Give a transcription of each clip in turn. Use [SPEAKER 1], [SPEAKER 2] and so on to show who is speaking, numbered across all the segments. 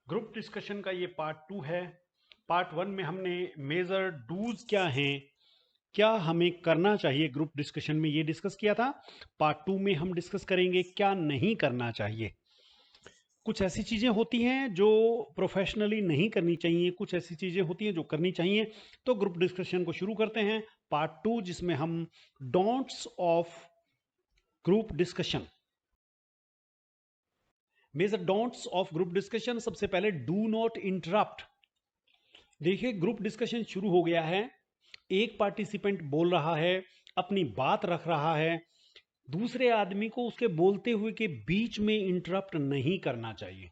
[SPEAKER 1] Group discussion का ये part 2 है। पार्ट 1 में हमने मेजर डूज क्या हैं, क्या हमें करना चाहिए ग्रुप डिस्कशन में, ये डिस्कस किया था। पार्ट 2 में हम डिस्कस करेंगे क्या नहीं करना चाहिए। कुछ ऐसी चीजें होती हैं जो प्रोफेशनली नहीं करनी चाहिए, कुछ ऐसी चीजें होती हैं जो करनी चाहिए। तो ग्रुप डिस्कशन को शुरू करते हैं, पार्ट 2, जिसमें हम don'ts of group discussion, major don'ts of group discussion. सबसे पहले डू नॉट इंटरप्ट। देखिए, ग्रुप डिस्कशन शुरू हो गया है, एक पार्टिसिपेंट बोल रहा है, अपनी बात रख रहा है, दूसरे आदमी को उसके बोलते हुए के बीच में इंटरप्ट नहीं करना चाहिए।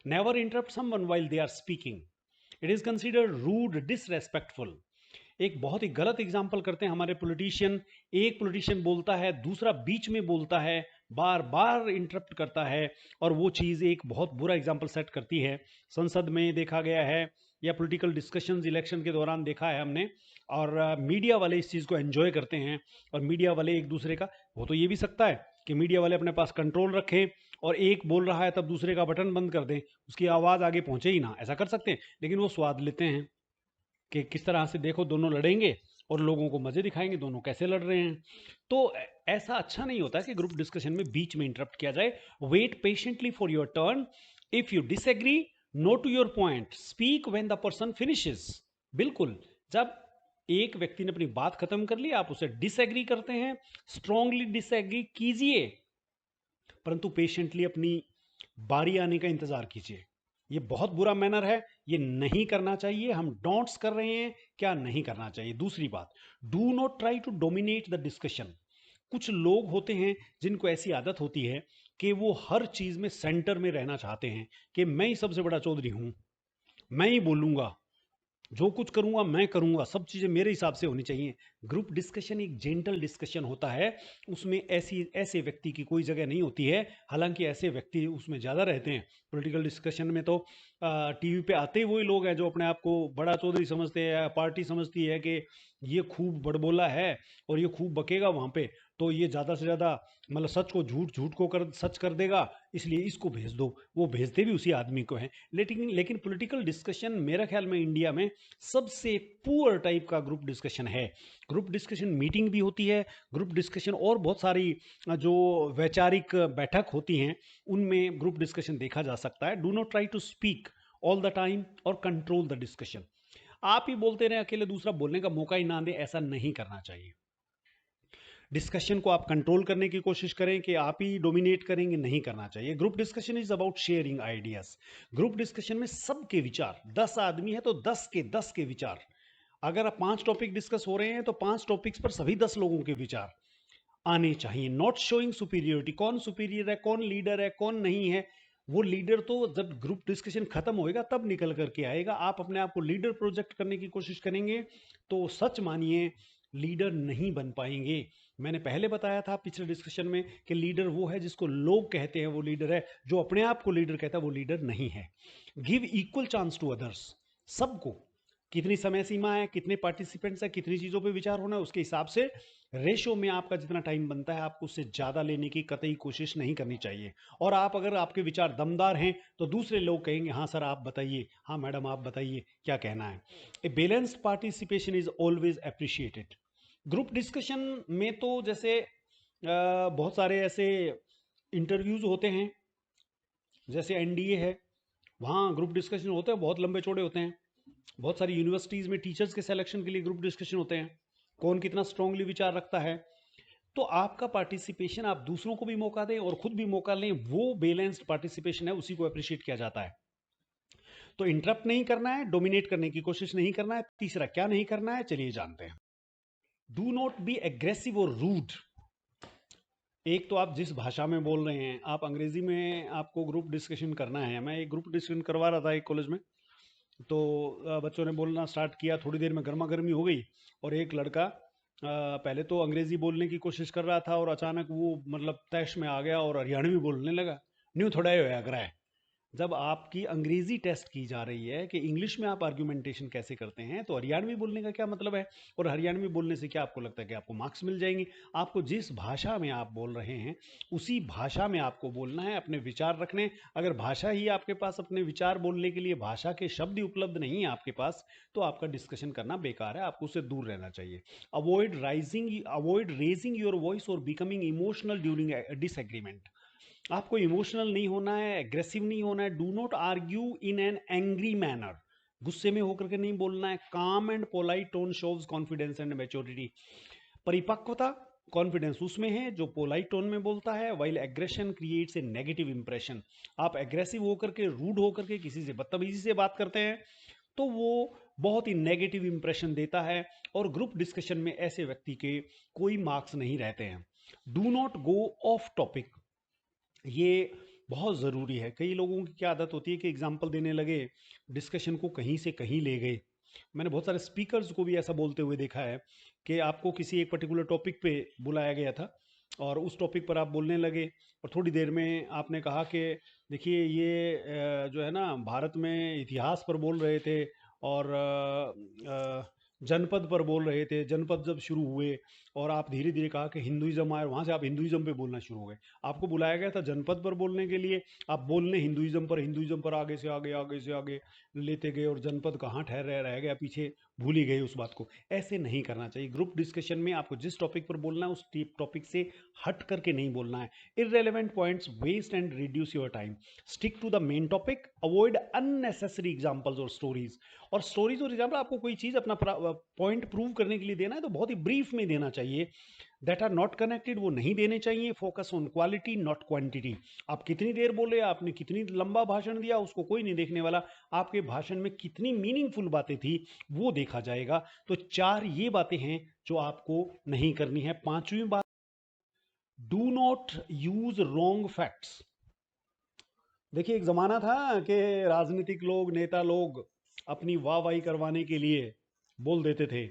[SPEAKER 1] Never interrupt someone while they are speaking, it is considered rude, disrespectful. एक बहुत ही गलत एग्जाम्पल करते हैं हमारे पॉलिटिशियन। एक पॉलिटिशियन बोलता है, दूसरा बीच में बोलता है, बार बार इंटरप्ट करता है, और वो चीज़ एक बहुत बुरा एग्जाम्पल सेट करती है। संसद में देखा गया है, या पॉलिटिकल डिस्कशंस इलेक्शन के दौरान देखा है हमने। और मीडिया वाले इस चीज़ को एंजॉय करते हैं, और मीडिया वाले एक दूसरे का, वो तो ये भी सकता है कि मीडिया वाले अपने पास कंट्रोल रखें, और एक बोल रहा है तब दूसरे का बटन बंद कर दें, उसकी आवाज़ आगे पहुंचे ही ना, ऐसा कर सकते हैं। लेकिन वो स्वाद लेते हैं कि किस तरह से देखो दोनों लड़ेंगे, और लोगों को मजे दिखाएंगे दोनों कैसे लड़ रहे हैं। तो ऐसा अच्छा नहीं होता कि ग्रुप डिस्कशन में बीच में इंटरप्ट किया जाए। Wait patiently for your turn. If you disagree, note your point, speak when the person finishes. बिल्कुल, जब एक व्यक्ति ने अपनी बात खत्म कर ली, आप उसे डिसएग्री करते हैं, स्ट्रांगली डिसएग्री कीजिए, परंतु पेशेंटली अपनी बारी आने का इंतजार कीजिए। ये बहुत बुरा मैनर है, ये नहीं करना चाहिए। हम डोंट्स कर रहे हैं, क्या नहीं करना चाहिए। दूसरी बात, do not try to dominate the discussion. कुछ लोग होते हैं जिनको ऐसी आदत होती है कि वो हर चीज में सेंटर में रहना चाहते हैं, कि मैं ही सबसे बड़ा चौधरी हूं, मैं ही बोलूंगा, जो कुछ करूंगा मैं करूंगा, सब चीजें मेरे हिसाब से होनी चाहिए। ग्रुप डिस्कशन एक जेंटल डिस्कशन होता है, उसमें ऐसी ऐसे व्यक्ति की कोई जगह नहीं होती है। हालांकि ऐसे व्यक्ति उसमें ज्यादा रहते हैं पॉलिटिकल डिस्कशन में। तो टीवी पे आते ही वही लोग हैं जो अपने आप को बड़ा चौधरी समझते हैं, पार्टी समझती है कि ये खूब बड़बोला है और ये खूब बकेगा वहां पे, तो ये ज्यादा से ज्यादा मतलब सच को झूठ, झूठ को कर सच कर देगा, इसलिए इसको भेज दो। वो भेजते भी उसी आदमी को हैं। लेकिन पॉलिटिकल डिस्कशन मेरा ख्याल में इंडिया में सबसे पुअर टाइप का ग्रुप डिस्कशन है। ग्रुप डिस्कशन मीटिंग भी होती है, ग्रुप डिस्कशन और बहुत सारी जो वैचारिक बैठक होती हैं, उनमें ग्रुप डिस्कशन देखा जा सकता है। Do not try to speak all the time और कंट्रोल द डिस्कशन। आप ही बोलते रहे अकेले, दूसरा बोलने का मौका ही ना दे, ऐसा नहीं करना चाहिए। डिस्कशन को आप कंट्रोल करने की कोशिश करें कि आप ही डोमिनेट करेंगे, नहीं करना चाहिए। Group discussion is about sharing ideas. Group discussion में सबके विचार, 10 आदमी है तो 10 के विचार। अगर आप 5 टॉपिक डिस्कस हो रहे हैं तो 5 टॉपिक्स पर सभी 10 लोगों के विचार आने चाहिए। नॉट शोइंग सुपीरियोरिटी, कौन सुपीरियर है, कौन लीडर है, कौन नहीं है। वो लीडर तो जब ग्रुप डिस्कशन खत्म होएगा तब निकल करके आएगा। आप अपने आप को लीडर प्रोजेक्ट करने की कोशिश करेंगे तो सच मानिए लीडर नहीं बन पाएंगे। मैंने पहले बताया था पिछले डिस्कशन में कि लीडर वो है जिसको लोग कहते हैं वो लीडर है, जो अपने आप को लीडर कहता है वो लीडर नहीं है। Give equal chance to others, सबको। कितनी समय सीमा है, कितने पार्टिसिपेंट्स है, कितनी चीजों पे विचार होना है, उसके हिसाब से रेशो में आपका जितना टाइम बनता है आपको उससे ज्यादा लेने की कतई कोशिश नहीं करनी चाहिए। और आप अगर आपके विचार दमदार हैं तो दूसरे लोग कहेंगे हाँ सर आप बताइए, हाँ मैडम आप बताइए क्या कहना है। A balanced participation is always appreciated. Group discussion में तो जैसे बहुत सारे ऐसे इंटरव्यूज होते हैं, जैसे एनडीए है, वहाँ ग्रुप डिस्कशन होते हैं, बहुत लंबे चौड़े होते हैं। बहुत सारी यूनिवर्सिटीज में टीचर्स के सिलेक्शन के लिए ग्रुप डिस्कशन होते हैं, कौन कितना स्ट्रांगली विचार रखता है। तो आपका पार्टिसिपेशन, आप दूसरों को भी मौका दें और खुद भी मौका लें, वो बैलेंस्ड पार्टिसिपेशन है, उसी को अप्रिशिएट किया जाता है। तो इंटरप्ट नहीं करना है, डोमिनेट करने की कोशिश नहीं करना है। तीसरा क्या नहीं करना है, चलिए जानते हैं। डू नॉट बी एग्रेसिव और रूड। एक तो आप जिस भाषा में बोल रहे हैं, आप अंग्रेजी में आपको ग्रुप डिस्कशन करना है। मैं एक ग्रुप डिस्कशन करवा रहा था एक कॉलेज में, तो बच्चों ने बोलना स्टार्ट किया, थोड़ी देर में गर्मा गर्मी हो गई, और एक लड़का पहले तो अंग्रेजी बोलने की कोशिश कर रहा था और अचानक वो मतलब तैश में आ गया और हरियाणवी बोलने लगा। न्यू थोड़ा ही होया करा है, जब आपकी अंग्रेजी टेस्ट की जा रही है कि इंग्लिश में आप आर्ग्यूमेंटेशन कैसे करते हैं, तो हरियाणवी बोलने का क्या मतलब है, और हरियाणवी बोलने से क्या आपको लगता है कि आपको मार्क्स मिल जाएंगे? आपको जिस भाषा में आप बोल रहे हैं उसी भाषा में आपको बोलना है, अपने विचार रखने। अगर भाषा ही आपके पास, अपने विचार बोलने के लिए भाषा के शब्द ही उपलब्ध नहीं है आपके पास, तो आपका डिस्कशन करना बेकार है, आपको उससे दूर रहना चाहिए। अवॉइड रेजिंग योर वॉइस और बिकमिंग इमोशनल ड्यूरिंग डिसएग्रीमेंट। आपको इमोशनल नहीं होना है, एग्रेसिव नहीं होना है। Do not argue in an angry manner. गुस्से में होकर के नहीं बोलना है। काम and polite tone shows confidence and maturity. परिपक्वता, कॉन्फिडेंस उसमें है जो पोलाइट टोन में बोलता है, while aggression creates a negative impression. आप एग्रेसिव होकर के, रूड होकर के किसी से बदतमीजी से बात करते हैं तो वो बहुत ही नेगेटिव इंप्रेशन देता है, और ग्रुप डिस्कशन में ऐसे व्यक्ति के कोई मार्क्स नहीं रहते हैं। Do not go of topic, ये बहुत ज़रूरी है। कई लोगों की क्या आदत होती है कि एग्जाम्पल देने लगे, डिस्कशन को कहीं से कहीं ले गए। मैंने बहुत सारे स्पीकर्स को भी ऐसा बोलते हुए देखा है कि आपको किसी एक पर्टिकुलर टॉपिक पे बुलाया गया था और उस टॉपिक पर आप बोलने लगे, और थोड़ी देर में आपने कहा कि देखिए ये जो है ना, भारत में इतिहास पर बोल रहे थे और जनपद पर बोल रहे थे। जनपद जब शुरू हुए और आप धीरे धीरे कहा कि हिंदुइज्म आए, वहाँ से आप हिंदुइज्म पे बोलना शुरू हो गए। आपको बुलाया गया था जनपद पर बोलने के लिए, आप बोलने हिंदुइज्म पर आगे से आगे, आगे से आगे लेते गए, और जनपद कहाँ ठहर रह गया पीछे, भूल ही गए उस बात को। ऐसे नहीं करना चाहिए। ग्रुप डिस्कशन में आपको जिस टॉपिक पर बोलना है उस टॉपिक से हट करके नहीं बोलना है। Irrelevant points waste and reduce your time. Stick to the main topic. Avoid unnecessary examples और स्टोरीज। और स्टोरीज और एग्जाम्पल, आपको कोई चीज अपना पॉइंट प्रूव करने के लिए देना है तो बहुत ही ब्रीफ में देना चाहिए। दैट आर नॉट कनेक्टेड वो नहीं देने चाहिए। Focus on quality not quantity. आप कितनी देर बोले, आपने कितनी लंबा भाषण दिया, उसको कोई नहीं देखने वाला। आपके भाषण में कितनी मीनिंगफुल बातें थी वो देखा जाएगा। तो 4 ये बातें हैं जो आपको नहीं करनी है। 5वीं बात, do not use wrong facts. देखिए, एक जमाना था कि राजनीतिक लोग, नेता लोग अपनी वाहवाही करवाने के लिए बोल देते थे,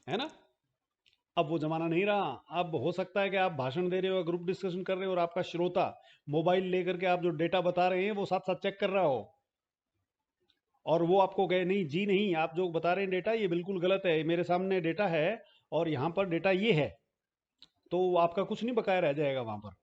[SPEAKER 1] है ना। अब वो जमाना नहीं रहा। अब हो सकता है कि आप भाषण दे रहे हो, ग्रुप डिस्कशन कर रहे हो, और आपका श्रोता मोबाइल लेकर के आप जो डेटा बता रहे हैं वो साथ साथ चेक कर रहा हो, और वो आपको कहे नहीं जी नहीं, आप जो बता रहे हैं डेटा ये बिल्कुल गलत है, मेरे सामने डेटा है और यहाँ पर डेटा ये है। तो आपका कुछ नहीं बकाया रह जाएगा वहां पर,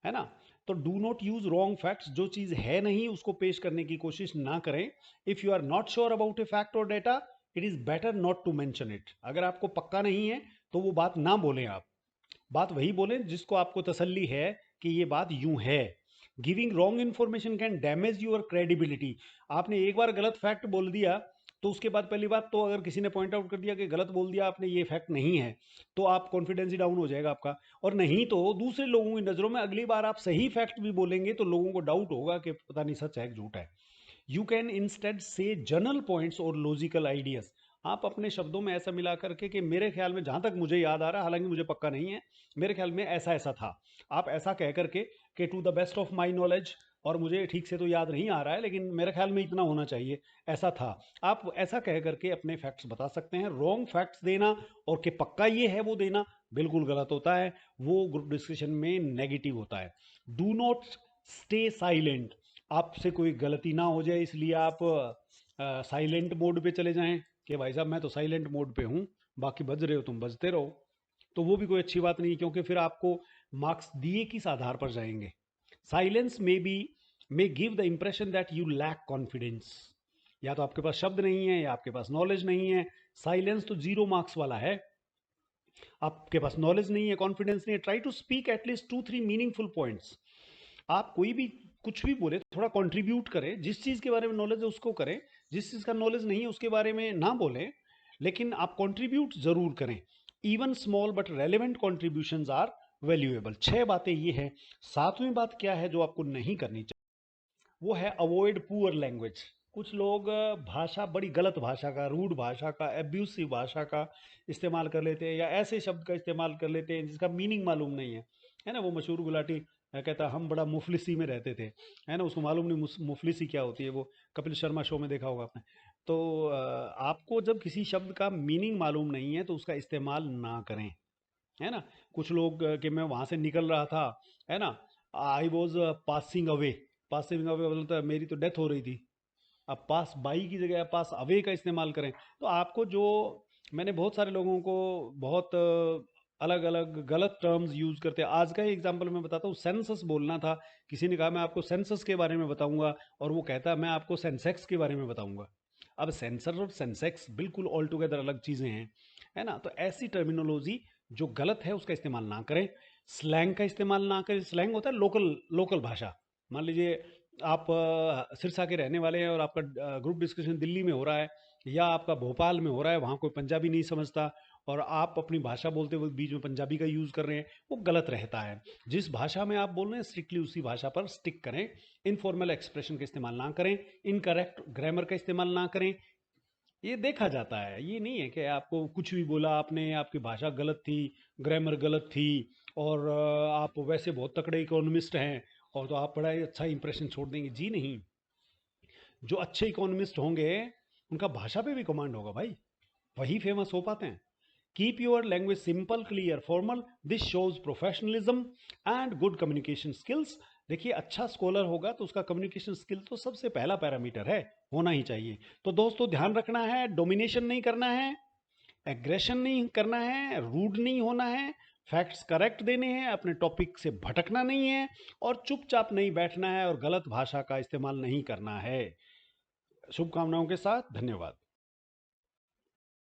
[SPEAKER 1] है ना। तो do not use wrong facts. जो चीज है नहीं उसको पेश करने की कोशिश ना करें। If you are not sure about a fact और data, it is better not to mention it. अगर आपको पक्का नहीं है तो वो बात ना बोलें। आप बात वही बोलें जिसको आपको तसल्ली है कि ये बात यूं है। Giving wrong information can damage your credibility. आपने एक बार गलत फैक्ट बोल दिया तो उसके बाद पहली बात तो अगर किसी ने पॉइंट आउट कर दिया कि गलत बोल दिया आपने, ये फैक्ट नहीं है, तो आप कॉन्फिडेंस ही डाउन हो जाएगा आपका। और नहीं तो दूसरे लोगों की नज़रों में अगली बार आप सही फैक्ट भी बोलेंगे तो लोगों को डाउट होगा कि पता नहीं सच है कि झूठ है। यू कैन इंस्टेड से जनरल पॉइंट्स और लॉजिकल आइडियाज। आप अपने शब्दों में ऐसा मिला करके कि मेरे ख्याल में, जहां तक मुझे याद आ रहा है, हालांकि मुझे पक्का नहीं है, मेरे ख्याल में ऐसा ऐसा था। आप ऐसा कह करके कि to the best of my knowledge, और मुझे ठीक से तो याद नहीं आ रहा है लेकिन मेरे ख्याल में इतना होना चाहिए, ऐसा था। आप ऐसा कह करके अपने फैक्ट्स बता सकते हैं। रॉन्ग फैक्ट्स देना और कि पक्का ये है वो देना बिल्कुल गलत होता है, वो ग्रुप डिस्कशन में नेगेटिव होता है। Do not stay silent. आपसे कोई गलती ना हो जाए इसलिए आप साइलेंट मोड पे चले जाएं कि भाई साहब मैं तो साइलेंट मोड पे हूं, बाकी बज रहे हो तुम बजते रहो, तो वो भी कोई अच्छी बात नहीं, क्योंकि फिर आपको मार्क्स दिए किस आधार पर जाएंगे। Silence may give the impression that you lack confidence. या तो आपके पास शब्द नहीं है या आपके पास नॉलेज नहीं है। साइलेंस तो 0 मार्क्स वाला है। आपके पास नॉलेज नहीं है, कॉन्फिडेंस नहीं है, try to speak at least 2-3 meaningful points. आप कोई भी कुछ भी बोले, थोड़ा कंट्रीब्यूट करें। जिस चीज़ के बारे में नॉलेज है उसको करें, जिस चीज़ का नॉलेज नहीं है उसके बारे में ना बोलें, लेकिन आप कंट्रीब्यूट जरूर करें। Even small but relevant contributions are valuable. 6 बातें ये हैं। 7वीं बात क्या है जो आपको नहीं करनी चाहिए, वो है अवॉइड पुअर लैंग्वेज। कुछ लोग भाषा, बड़ी गलत भाषा का, रूड भाषा का, एब्यूसिव भाषा का इस्तेमाल कर लेते हैं, या ऐसे शब्द का इस्तेमाल कर लेते हैं जिसका मीनिंग मालूम नहीं है ना। वो मशहूर गुलाटी कहता हम बड़ा मुफलिसी में रहते थे, है ना। उसको मालूम नहीं मुफलिसी क्या होती है, वो कपिल शर्मा शो में देखा होगा आपने। तो आपको जब किसी शब्द का मीनिंग मालूम नहीं है तो उसका इस्तेमाल ना करें, है ना। कुछ लोग कि मैं वहां से निकल रहा था, है ना, I was passing away, passing away बोलता है मेरी तो डेथ हो रही थी, अब पास बाई की जगह पास अवे का इस्तेमाल करें। तो आपको जो, मैंने बहुत सारे लोगों को बहुत अलग अलग गलत टर्म्स यूज करते हैं। आज का ही एग्जांपल मैं बताता हूँ, सेंसस बोलना था, किसी ने कहा मैं आपको सेंसस के बारे में बताऊंगा, और वो कहता है मैं आपको सेंसेक्स के बारे में बताऊंगा। अब सेंसर और सेंसेक्स बिल्कुल ऑल टुगेदर अलग चीज़ें हैं, है ना। तो ऐसी टर्मिनोलॉजी जो गलत है उसका इस्तेमाल ना करें। स्लैंग का इस्तेमाल ना करें। स्लैंग होता है लोकल लोकल भाषा। मान लीजिए आप सिरसा के रहने वाले हैं और आपका ग्रुप डिस्कशन दिल्ली में हो रहा है या आपका भोपाल में हो रहा है, वहाँ कोई पंजाबी नहीं समझता, और आप अपनी भाषा बोलते हुए बीच में पंजाबी का यूज़ कर रहे हैं, वो गलत रहता है। जिस भाषा में आप बोल रहे हैं स्ट्रिक्टली उसी भाषा पर स्टिक करें। इनफॉर्मल एक्सप्रेशन का इस्तेमाल ना करें, इनकरेक्ट ग्रामर का इस्तेमाल ना करें। ये देखा जाता है, ये नहीं है कि आपको कुछ भी बोला आपने, आपकी भाषा गलत थी, ग्रामर गलत थी, और आप वैसे बहुत तकड़े इकोनॉमिस्ट हैं और तो आप बड़ा ही अच्छा इंप्रेशन छोड़ देंगे। जी नहीं, जो अच्छे इकोनॉमिस्ट होंगे उनका भाषा पे भी कमांड होगा भाई, वही फेमस हो पाते हैं। Keep your language simple clear formal, this shows professionalism and good communication skills. देखिए, अच्छा स्कॉलर होगा तो उसका कम्युनिकेशन स्किल तो सबसे पहला पैरामीटर है, होना ही चाहिए। तो दोस्तों ध्यान रखना है, डोमिनेशन नहीं करना है, एग्रेशन नहीं करना है, रूड नहीं होना है, फैक्ट्स करेक्ट देने हैं, अपने टॉपिक से भटकना नहीं है, और चुपचाप नहीं बैठना है, और गलत भाषा का इस्तेमाल नहीं करना है। शुभकामनाओं के साथ, धन्यवाद।